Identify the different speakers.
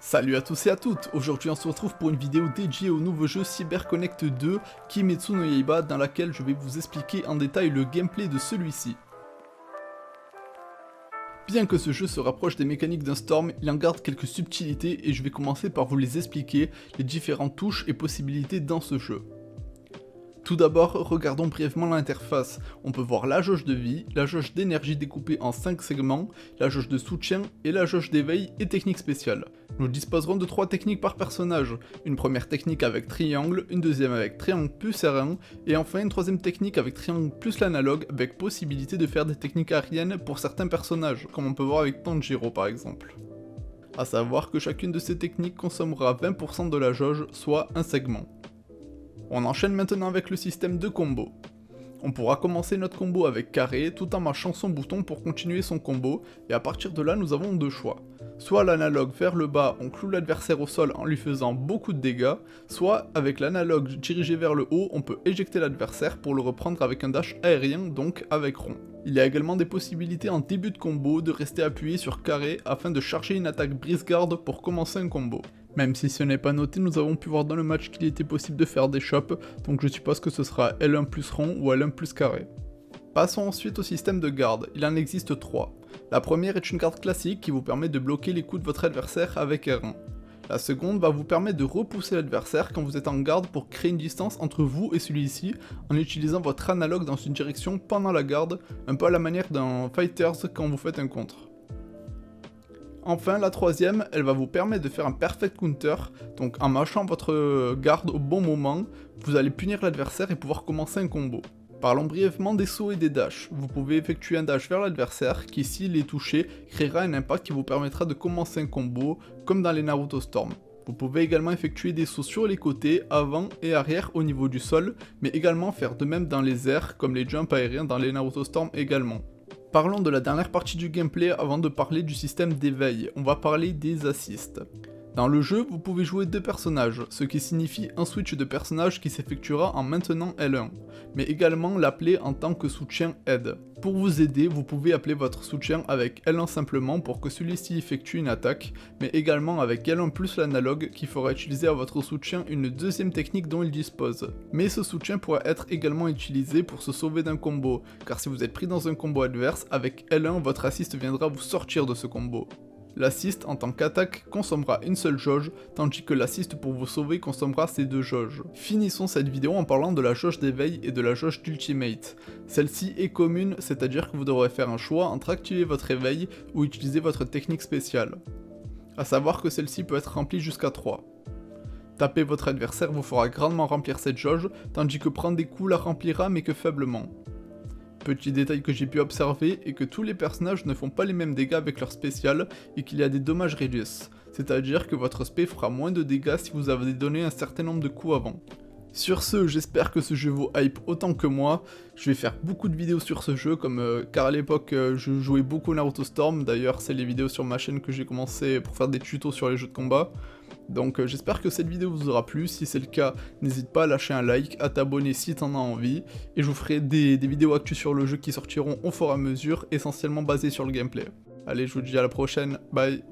Speaker 1: Salut à tous et à toutes, aujourd'hui on se retrouve pour une vidéo dédiée au nouveau jeu CyberConnect 2 Kimetsu no Yaiba dans laquelle je vais vous expliquer en détail le gameplay de celui-ci. Bien que ce jeu se rapproche des mécaniques d'un Storm, il en garde quelques subtilités et je vais commencer par vous les expliquer, les différentes touches et possibilités dans ce jeu. Tout d'abord, regardons brièvement l'interface. On peut voir la jauge de vie, la jauge d'énergie découpée en 5 segments, la jauge de soutien et la jauge d'éveil et technique spéciale. Nous disposerons de 3 techniques par personnage, une première technique avec triangle, une deuxième avec triangle plus R1, et enfin une troisième technique avec triangle plus l'analogue avec possibilité de faire des techniques aériennes pour certains personnages, comme on peut voir avec Tanjiro par exemple. A savoir que chacune de ces techniques consommera 20% de la jauge, soit un segment. On enchaîne maintenant avec le système de combo. On pourra commencer notre combo avec carré tout en mâchant son bouton pour continuer son combo, et à partir de là nous avons deux choix. Soit l'analogue vers le bas, on cloue l'adversaire au sol en lui faisant beaucoup de dégâts, soit avec l'analogue dirigé vers le haut, on peut éjecter l'adversaire pour le reprendre avec un dash aérien, donc avec rond. Il y a également des possibilités en début de combo de rester appuyé sur carré afin de charger une attaque brise-garde pour commencer un combo. Même si ce n'est pas noté, nous avons pu voir dans le match qu'il était possible de faire des chops, donc je suppose que ce sera L1 plus rond ou L1 plus carré. Passons ensuite au système de garde, il en existe 3. La première est une garde classique qui vous permet de bloquer les coups de votre adversaire avec R1. La seconde va vous permettre de repousser l'adversaire quand vous êtes en garde pour créer une distance entre vous et celui-ci en utilisant votre analogue dans une direction pendant la garde, un peu à la manière d'un Fighters quand vous faites un contre. Enfin, la troisième, elle va vous permettre de faire un perfect counter, donc en mâchant votre garde au bon moment, vous allez punir l'adversaire et pouvoir commencer un combo. Parlons brièvement des sauts et des dashs. Vous pouvez effectuer un dash vers l'adversaire qui, s'il est touché, créera un impact qui vous permettra de commencer un combo, comme dans les Naruto Storm. Vous pouvez également effectuer des sauts sur les côtés, avant et arrière au niveau du sol, mais également faire de même dans les airs, comme les jumps aériens dans les Naruto Storm également. Parlons de la dernière partie du gameplay avant de parler du système d'éveil, on va parler des assists. Dans le jeu, vous pouvez jouer deux personnages, ce qui signifie un switch de personnage qui s'effectuera en maintenant L1, mais également l'appeler en tant que soutien aide. Pour vous aider, vous pouvez appeler votre soutien avec L1 simplement pour que celui-ci effectue une attaque, mais également avec L1 plus l'analogue qui fera utiliser à votre soutien une deuxième technique dont il dispose. Mais ce soutien pourra être également utilisé pour se sauver d'un combo, car si vous êtes pris dans un combo adverse, avec L1 votre assist viendra vous sortir de ce combo. L'assist en tant qu'attaque consommera une seule jauge, tandis que l'assist pour vous sauver consommera ces deux jauges. Finissons cette vidéo en parlant de la jauge d'éveil et de la jauge d'ultimate. Celle-ci est commune, c'est-à-dire que vous devrez faire un choix entre activer votre éveil ou utiliser votre technique spéciale. A savoir que celle-ci peut être remplie jusqu'à 3. Taper votre adversaire vous fera grandement remplir cette jauge, tandis que prendre des coups la remplira mais que faiblement. Petit détail que j'ai pu observer est que tous les personnages ne font pas les mêmes dégâts avec leur spécial et qu'il y a des dommages réduits, c'est-à-dire que votre spé fera moins de dégâts si vous avez donné un certain nombre de coups avant. Sur ce, j'espère que ce jeu vous hype autant que moi. Je vais faire beaucoup de vidéos sur ce jeu, car à l'époque je jouais beaucoup Naruto Storm, d'ailleurs c'est les vidéos sur ma chaîne que j'ai commencé pour faire des tutos sur les jeux de combat. Donc j'espère que cette vidéo vous aura plu, si c'est le cas, n'hésite pas à lâcher un like, à t'abonner si t'en as envie, et je vous ferai des vidéos actu sur le jeu qui sortiront au fur et à mesure, essentiellement basées sur le gameplay. Allez, je vous dis à la prochaine, bye.